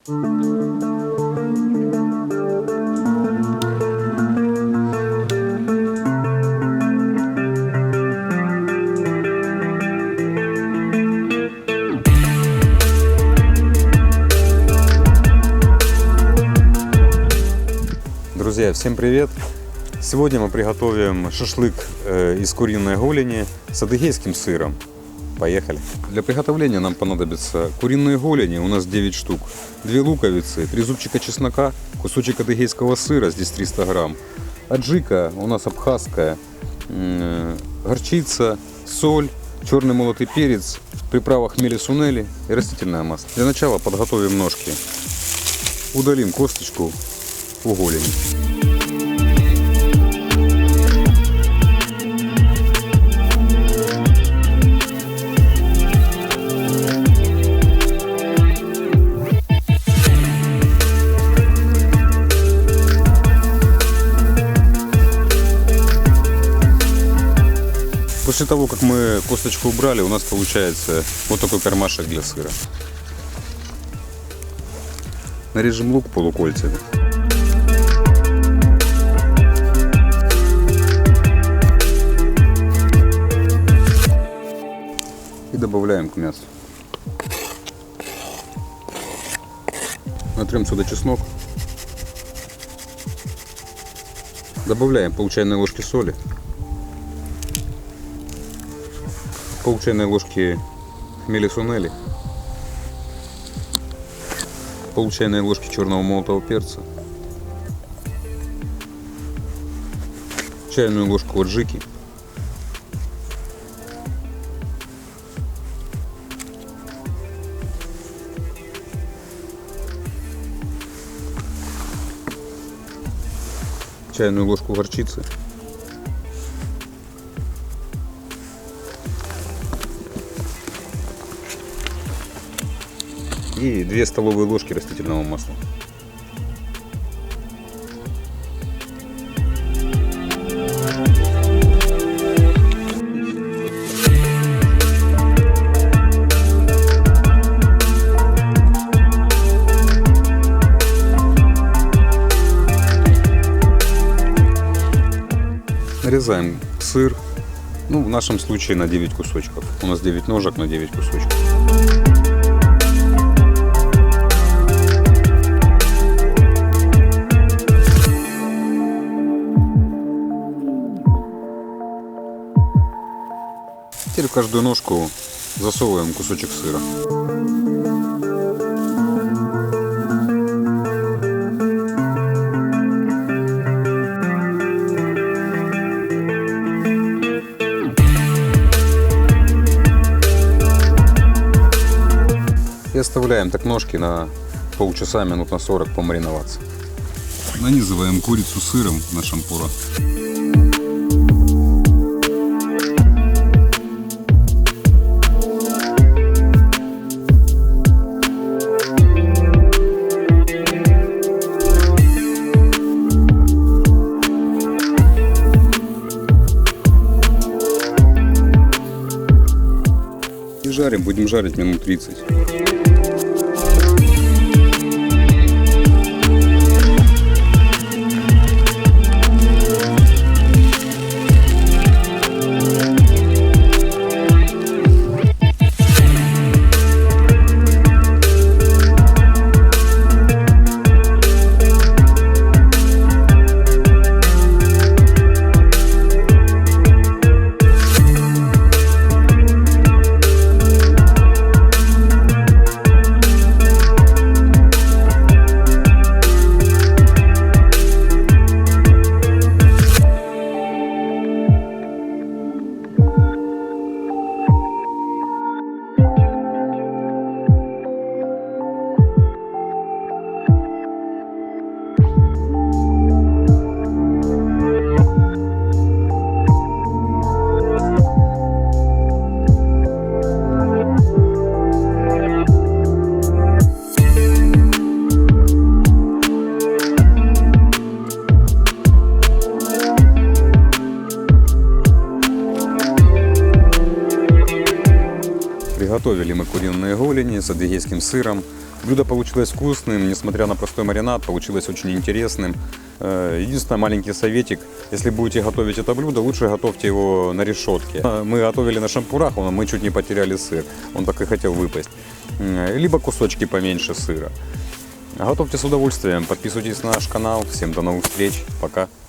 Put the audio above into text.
Друзья, всем привет! Сегодня мы приготовим шашлык из куриной голени с адыгейским сыром. Поехали! Для приготовления нам понадобится куриные голени, у нас 9 штук, 2 луковицы, 3 зубчика чеснока, кусочек адыгейского сыра, здесь 300 грамм, аджика у нас абхазская, горчица, соль, черный молотый перец, в приправах хмели-сунели и растительное масло. Для начала подготовим ножки. Удалим косточку у голени. После того, как мы косточку убрали, у нас получается вот такой кармашек для сыра. Нарежем лук полукольцами. И добавляем к мясу. Натрем сюда чеснок. Добавляем пол чайной ложки соли. Пол чайной ложки хмели-сунели. Пол чайной ложки черного молотого перца. Чайную ложку аджики. Чайную ложку горчицы. И 2 столовые ложки растительного масла. Нарезаем сыр, ну в нашем случае на 9 кусочков. У нас 9 ножек на 9 кусочков. Теперь в каждую ножку засовываем кусочек сыра. И оставляем так ножки на полчаса, минут на 40 помариноваться. Нанизываем курицу сыром на шампура. И жарим, будем жарить минут 30. Готовили мы куриные голени с адыгейским сыром. Блюдо получилось вкусным, несмотря на простой маринад, получилось очень интересным. Единственный маленький советик, если будете готовить это блюдо, лучше готовьте его на решетке. Мы готовили на шампурах, мы чуть не потеряли сыр, он так и хотел выпасть. Либо кусочки поменьше сыра. Готовьте с удовольствием, подписывайтесь на наш канал. Всем до новых встреч, пока.